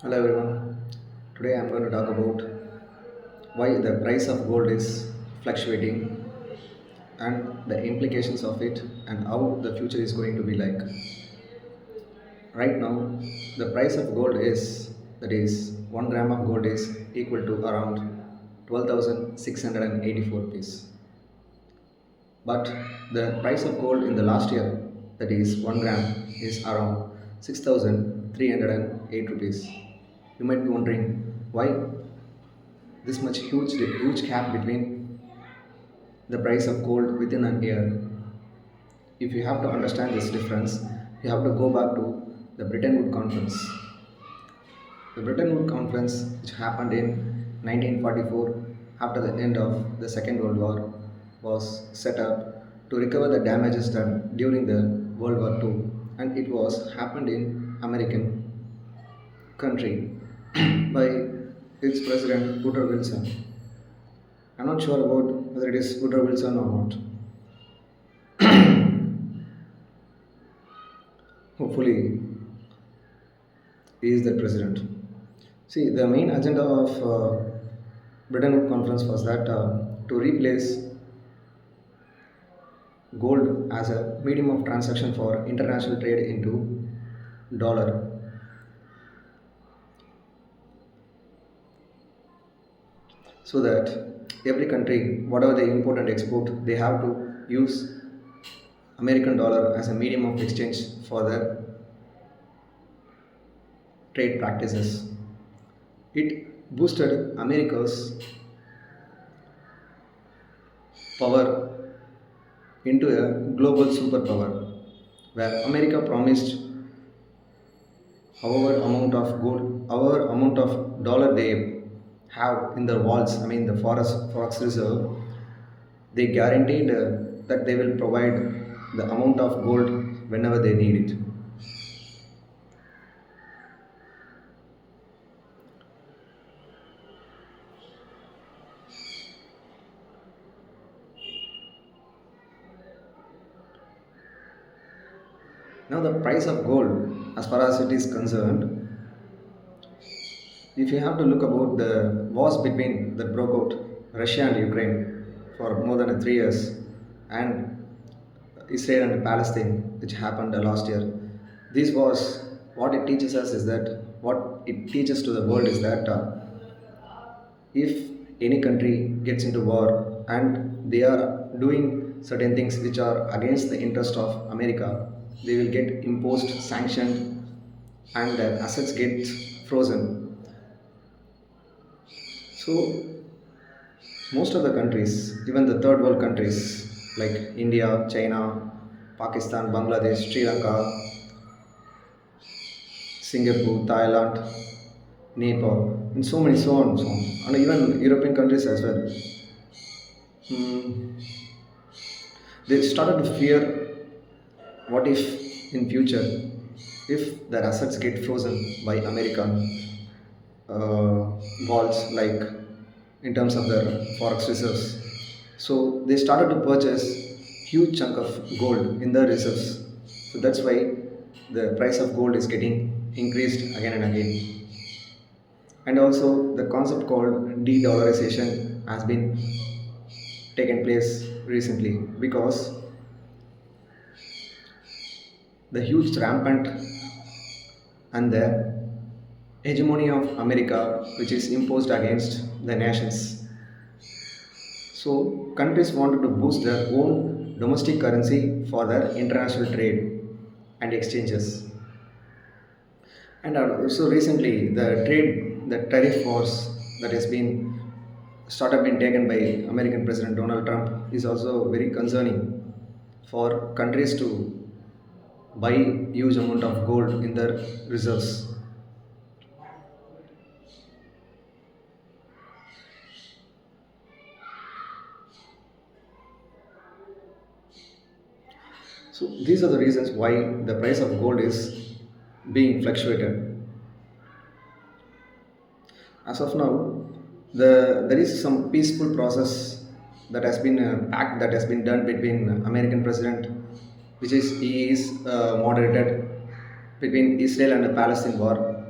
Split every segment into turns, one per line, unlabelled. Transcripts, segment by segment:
Hello everyone. Today I'm going to talk about why the price of gold is fluctuating and the implications of it and how the future is going to be like. Right now, the price of gold is that is 1 gram of gold is equal to around 12,684 rupees. But the price of gold in the last year, that is 1 gram, is around 6,308 rupees. You might be wondering why this much huge gap between the price of gold within an year. If you have to understand this difference, you have to go back to the Brettonwood conference. The Brettonwood conference, which happened in 1944 after the end of the Second World War, was set up to recover the damages done during the World War II, and it was happened in American country by its president Woodrow Wilson. I'm not sure about whether it is Woodrow Wilson or not. Hopefully, he is the president. See, the main agenda of Bretton Woods conference was that to replace gold as a medium of transaction for international trade into dollar, so that every country, whatever they import and export, they have to use American dollar as a medium of exchange for their trade practices. It boosted America's power into a global superpower, where America promised however amount of gold, however amount of dollar they have in their walls, I mean the forex reserve, they guaranteed that they will provide the amount of gold whenever they need it. Now the price of gold, as far as it is concerned, if you have to look about the wars between that broke out Russia and Ukraine for more than 3 years, and Israel and Palestine, which happened last year, this was what it teaches us is that what it teaches to the world is that if any country gets into war and they are doing certain things which are against the interest of America, they will get imposed sanctioned and their assets get frozen. So most of the countries, even the third world countries like India, China, Pakistan, Bangladesh, Sri Lanka, Singapore, Thailand, Nepal, and so many, so on, and even European countries as well. Hmm, they started to fear what if in future if their assets get frozen by American uh, balls like in terms of their forex reserves. So they started to purchase huge chunk of gold in their reserves. So that's why the price of gold is getting increased again and again. And also the concept called de-dollarisation has been taken place recently because the huge rampant and the hegemony of America which is imposed against the nations. So countries wanted to boost their own domestic currency for their international trade and exchanges. And also recently the tariff wars that has been started been taken by American President Donald Trump is also very concerning for countries to buy huge amount of gold in their reserves. So these are the reasons why the price of gold is being fluctuated. As of now, there is some peaceful process that has been pact that has been done between American president, which is he is moderated between Israel and the Palestine war,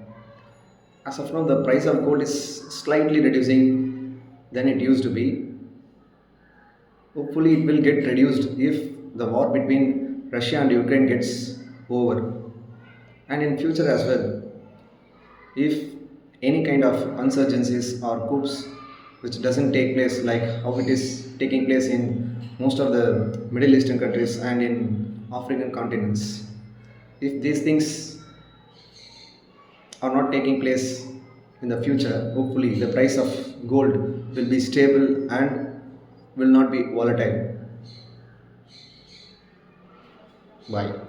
As of now, the price of gold is slightly reducing than it used to be. Hopefully it will get reduced if the war between Russia and Ukraine gets over, and in future as well, if any kind of insurgencies or coups which doesn't take place like how it is taking place in most of the Middle Eastern countries and in African continents, if these things are not taking place in the future, hopefully the price of gold will be stable and will not be volatile. Bye.